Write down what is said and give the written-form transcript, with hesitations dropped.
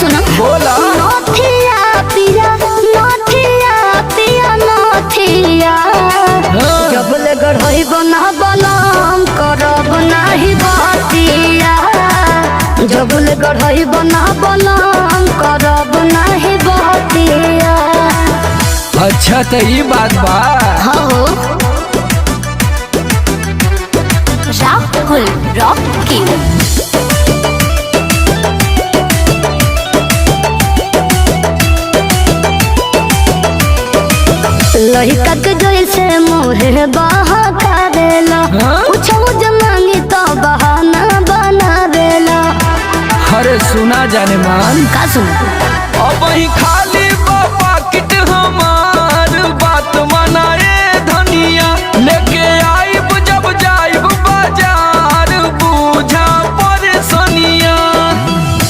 सुनो बोला नथिया पिया नथिया पिया नथिया जबल गढ़ई बना बलम करब नाही बतिया जबल गढ़ई बना बलम करब नाही बतिया। अच्छा तो ये बात बा। हो राहुल रॉकी लड़का के जैसे मोहे बहा देला पूछो जमानी तो बहाना बना देला। अरे सुना जाने मान का सुन अब ही खाली पाकिट हमार बात मनाए धनिया लेके आई